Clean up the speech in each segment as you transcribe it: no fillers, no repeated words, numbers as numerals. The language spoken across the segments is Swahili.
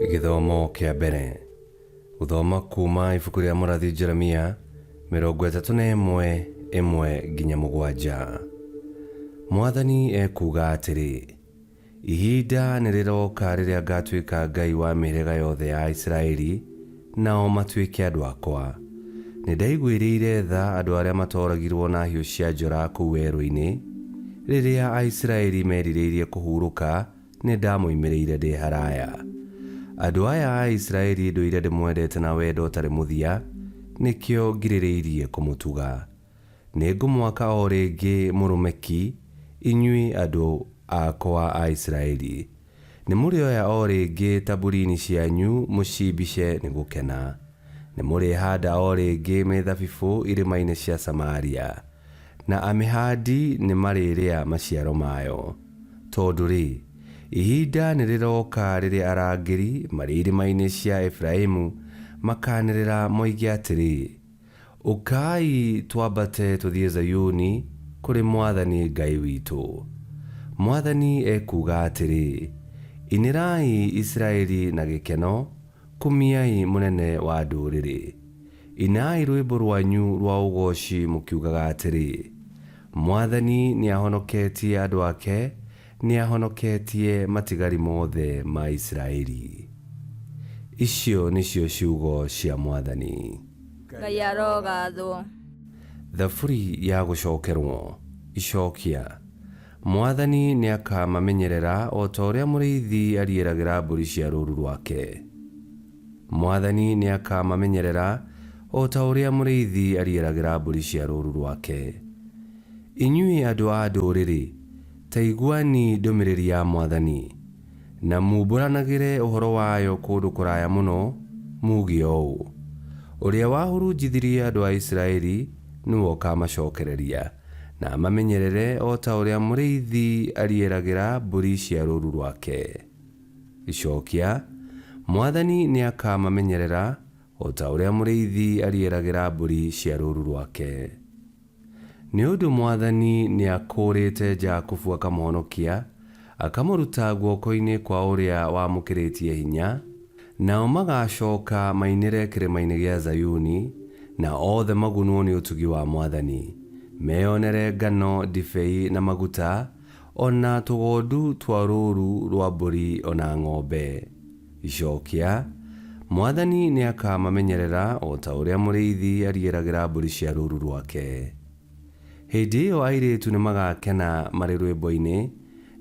Githomo kia mbere guthoma kuma ibuku ria Mũrathi Jeremia 31:1-7. Mwathani ekuga atĩrĩ, ihinda nĩrĩroka rĩrĩa ngatuĩka Ngai wa mĩhĩrĩga yothe ya Isiraeli, nao matuĩke andũ akwa. Nĩndaiguĩrĩire tha andũ arĩa matoragirwo na hiũ cia njora kũu werũ-inĩ. Rĩrĩa Aisiraeli merirĩirie kũhurũka, nĩndamoimĩrĩire ndĩ haraya. Andũ aya a Isiraeli ndũire ndĩmwendete na wendo ũtarĩ mũthia, nĩkĩo ngirĩrĩirie kũmũtuga. Nĩngũmwaka o rĩngĩ mũrũmeki, inyuĩ andũ akwa a Isiraeli. Nĩmũrĩoya o rĩngĩ tamburini cianyu mũcimbice nĩ gũkena. Nĩmũrĩhanda o rĩngĩ mĩthabibũ irĩma-inĩ cia Samaria, na amĩhandi nĩmarĩrĩa maciaro mayo. Tondũ ihinda nĩrĩroka rĩrĩa arangĩri marĩ irĩma-inĩ cia Efraimu makanĩrĩra moige atĩrĩ, ũkai twambate tũthiĩ Zayuni kũrĩ Mwathani Ngai witũ. Mwathani ekuga atĩrĩ, inĩrai Isiraeli na gĩkeno, kumiai mũnene wa ndũrĩrĩ. Inai rwĩmbo rwanyu rwa ũgooci mũkiugaga atĩrĩ, Mwathani nĩahonoketie andũ ake, nĩahonoketie matigari mothe ma Isiraeli. Icio nĩcio ciugo cia Mwathani. Ngai arogathwo. Thaburi ya gũcokerwo. Icokia. Mwathani nĩakamamenyerera o ta ũrĩa mũrĩithi ariĩragĩra mbũri cia rũũru rwake. Mwathani nĩakamamenyerera o ta ũrĩa mũrĩithi ariĩragĩra mbũri cia rũũru rwake. Inyuĩ andũ a ndũrĩrĩ, ta iguani ndũmĩrĩri ya Mwathani, na mumbũranagĩre ũhoro wayo kũndũ kũraya mũno, muge ũũ, ũrĩa wahurunjithirie andũ a Isiraeli nĩwe ũkamacokereria, na amamenyerere o ta ũrĩa mũrĩithi ariĩragĩra mbũri cia rũũru rwake. Icokia. Mwathani nĩakamamenyerera o ta ũrĩa mũrĩithi ariĩragĩra mbũri cia rũũru rwake. Nĩ ũndũ Mwathani nĩakũũrĩte Jakubu akamũhonokia, akamũruta guoko-inĩ kwa ũrĩa wamũkĩrĩtie hinya, nao magacoka mainĩre kĩrĩma-inĩ gĩa Zayuni, na othe magunwo nĩ ũtugi wa Mwathani, meyonere ngano, ndibei na maguta, ona tũgondu twa rũũru rwa mbũri ona ng'ombe. Icokia. Mwathani nĩakamamenyerera o ta ũrĩa mũrĩithi ariĩragĩra mbũri cia rũũru rwake. Hĩndĩ ĩyo airĩtu nĩmagakena marĩ rwĩmbo-inĩ,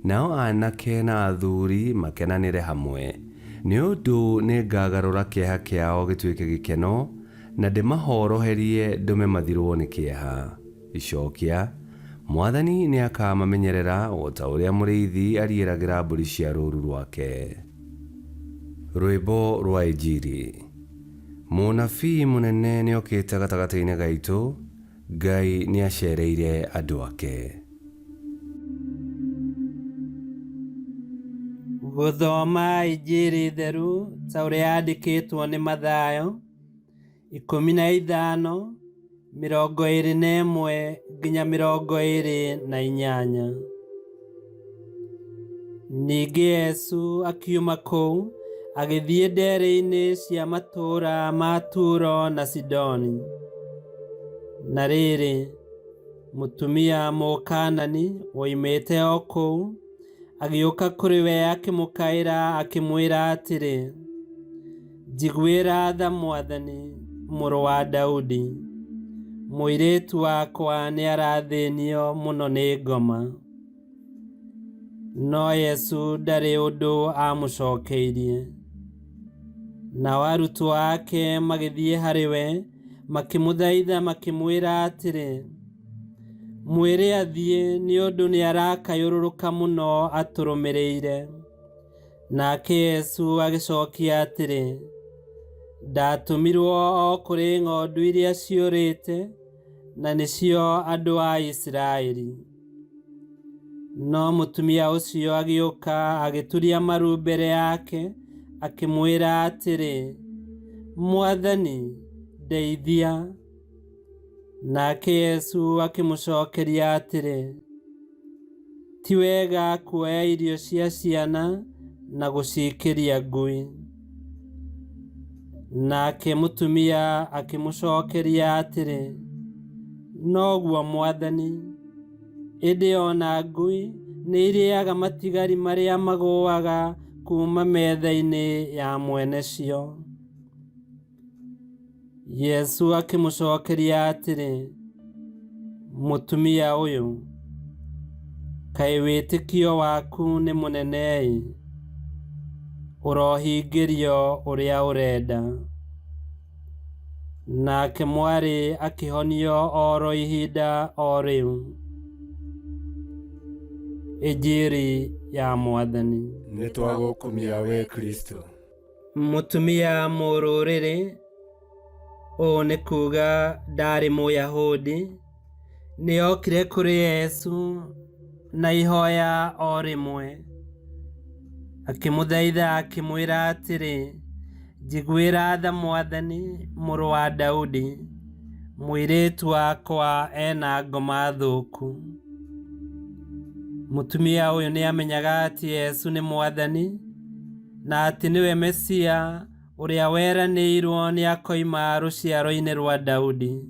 nao anake na athuri makenanĩre hamwe, nĩ ũndũ nĩngagarũra kĩeha kĩao gĩtuĩke gĩkeno, na ndĩmahoroherie ndũme mathirwo nĩ kĩeha. Icokia. Mwathani nĩakamamenyerera o ta ũrĩa mũrĩithi ariĩragĩra mbũri cia rũũru rwake. Rwĩmbo rwa Injili. Mũnabii mũnene nĩokĩte gatagatĩ-inĩ gaitũ, Ngai nĩacereire andũ ake. Gũthoma Injili theru ta ũrĩa yandĩkĩtwo nĩ Mathayo 15:21-28. Ningĩ Yesu akiuma kũu agĩthiĩ ndere-inĩ cia matũũra ma Turo na Sidoni. Na rĩrĩ, mũtumia Mũkaanani woimĩte o kũu agĩũka kũrĩ we akĩmũkaĩra akĩmwĩra atĩrĩ, njiguĩra tha Mwathani, mũrũ wa Daudi, mũirĩtu wakwa nĩarathĩnio mũno nĩ ngoma. No Yesu ndarĩ ũndũ amũcokeirie. Nao arutwo ake magĩthiĩ harĩ we makĩmũthaitha makĩmwĩra atĩrĩ, mwĩre athiĩ, nĩ ũndũ nĩarakayũrũrũka mũno atũrũmĩrĩire. Nake Yesu agĩcokia atĩrĩ, ndatũmirwo o kũrĩ ng'ondu iria ciũrĩte, na nĩcio andũ a Isiraeli. No mũtumia ũcio agĩũka agĩturia maru mbere yake akĩmwĩra atĩrĩ, Mwathani, ndeithia. Nake Yesu akĩmũcokeria atĩrĩ, ti wega kuoya irio cia ciana na gũciikĩria ngui. Nake mũtumia akĩmũcokeria atĩrĩ, noguo Mwathani, ĩndĩ ona ngui nĩ irĩaga matigari marĩa magũaga kuma metha-inĩ ya mwene cio. Yesu akĩmũcokeria atĩrĩ, mũtumia ũyũ, kaĩ wĩtĩkio waku nĩ mũnene-ĩ, ũrohingĩrio ũrĩa ũrenda. Nake mwarĩ akĩhonio oro ihinda o rĩu. Injiri ya Mwathani. Nĩ twagũkumia we Kristo. Mũtumia mũrũrĩrĩ, ũũ nĩ kuga ndarĩ Mũyahudi, nĩokire kũrĩ Yesu na ihoya o rĩmwe, akĩmũthaitha akĩmwĩra atĩrĩ, njiguĩra tha Mwathani, mũrũ wa Daudi, mũirĩtu wakwa ena ngoma thũku. Mũtumia ũyũ nĩ amenyaga atĩ Yesu nĩ Mwathani, na atĩ nĩwe Mesia ũrĩa weranĩirwo nĩ akoima rũciaro-inĩ rwa Daudi.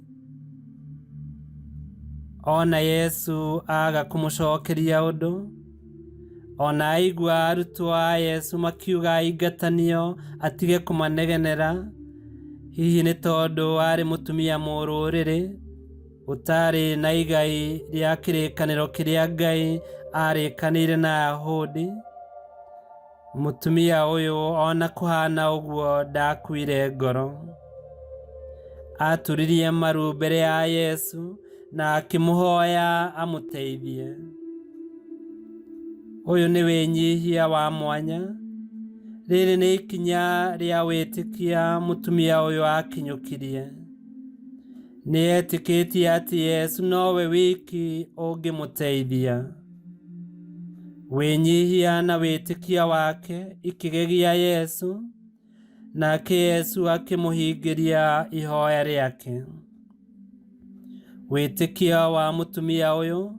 Ona Yesu aga kũmũcokeria ũndũ, ona aigua arutwo a Yesu makiuga aingatanio atige kũmanegenera, hihi nĩ tondũ arĩ mũtumia mũrũrĩrĩ, ũtarĩ na igai rĩa kĩrĩkanĩro kĩrĩa Ngai arĩkanĩire na Ayahudi. Mũtumia ũyũ ona kũhana ũguo ndakuire ngoro. Aturirie maru mbere ya Yesu na akĩmũhoya amũteithie. Ũyũ nĩ wĩnyihia wa mwanya. Rĩrĩ nĩ ikinya rĩa wĩtĩkia mũtumia ũyũ akinyũkirie. Nĩetĩkĩtie atĩ Yesu nowe wiki ũngĩmũteithia. Wĩnyihia na wĩtĩkia wake ikĩgegia Yesu, nake Yesu akĩmũhingĩria ihoya rĩake. Wĩtĩkia wa mũtumia ũyũ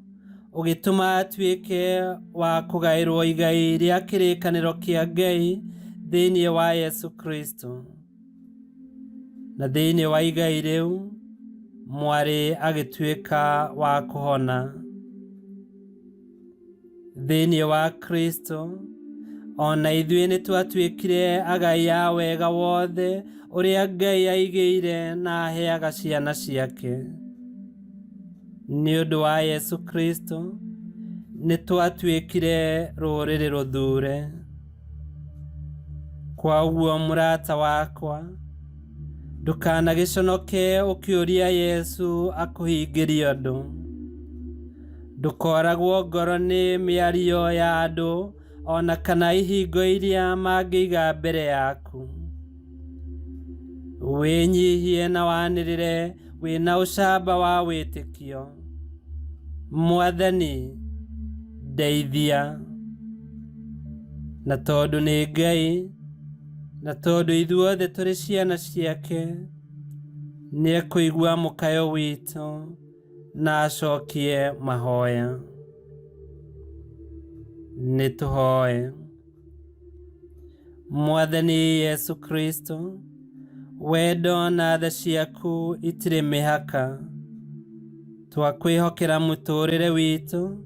ũgĩtũma atuĩke wa kũgaĩrwo igai rĩa kĩrĩkanĩro kĩa Ngai thĩinĩ wa Yesu Kristo. Na thĩinĩ wa igai rĩu, mwarĩ agĩtuĩka wa kũhona. Thĩinĩ wa Kristo, ona ithuĩ nĩ twatuĩkire agai a wega wothe ũrĩa Ngai aigĩire na aheaga ciana ciake. Nĩ ũndũ wa Yesu Kristo, nĩ twatuĩkire rũrĩrĩ rũthure. Kwa ũguo mũrata wakwa, ndũkanagĩconoke ũkĩũria Yesu akũhingĩrie ũndũ. Ndũkoragwo ngoro nĩ mĩario ya andũ ona kana ihingo iria mangĩiga mbere yaku. Wĩnyihie na wanĩrĩre wĩna ũcamba wa wĩtĩkio. Mwathani, ndeithia. Na tondũ nĩ Ngai, na tondũ ithuothe tũrĩ ciana ciake, nĩekũigua mũkayo witũ na acokie mahoya. Nĩtũhoe. Mwathani Yesu Kristo, wendo na tha ciaku itirĩ mĩhaka. Twakwĩhokera mũtũrĩre witũ,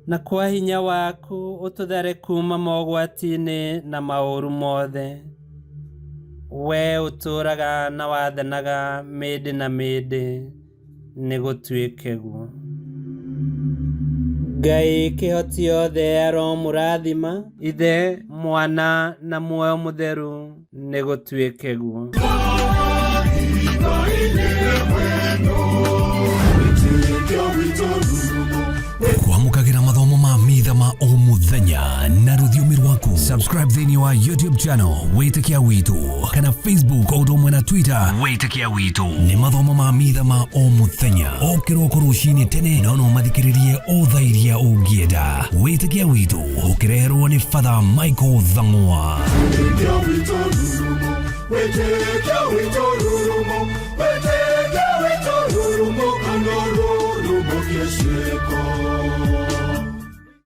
na kwa hinya waku ũtũthare kuma mogwati-inĩ na maũru mothe. We ũtũraga na wathanaga mĩndĩ na mĩndĩ, nĩ gũtuĩke guo. Ngai kĩhoti yothe aromũrathima, Ithe, Mwana na Muoyo Mũtheru, nĩ gũtuĩke guo. Kwamũkagĩra mathomo ma mitha ma o mũthenya na rũthiomi rwaku. Subscribe thĩinĩ wa YouTube channel Wĩtĩkia Witũ, kana Facebook o ũndũ ũmwe na Twitter Wĩtĩkia Witũ. Nĩ mathomo ma mitha ma o mũthenya, o kĩroko rũcinĩ tene, no mathikĩrĩrie o thaa iria ũngĩenda. Wĩtĩkia Witũ ũkĩreherwo nĩ Father Michael Thang'wa. Wĩtĩkia Witũ rurumo, Wĩtĩkia Witũ rurumo, Wĩtĩkia Witũ rurumo, kana rurumo kĩciĩko.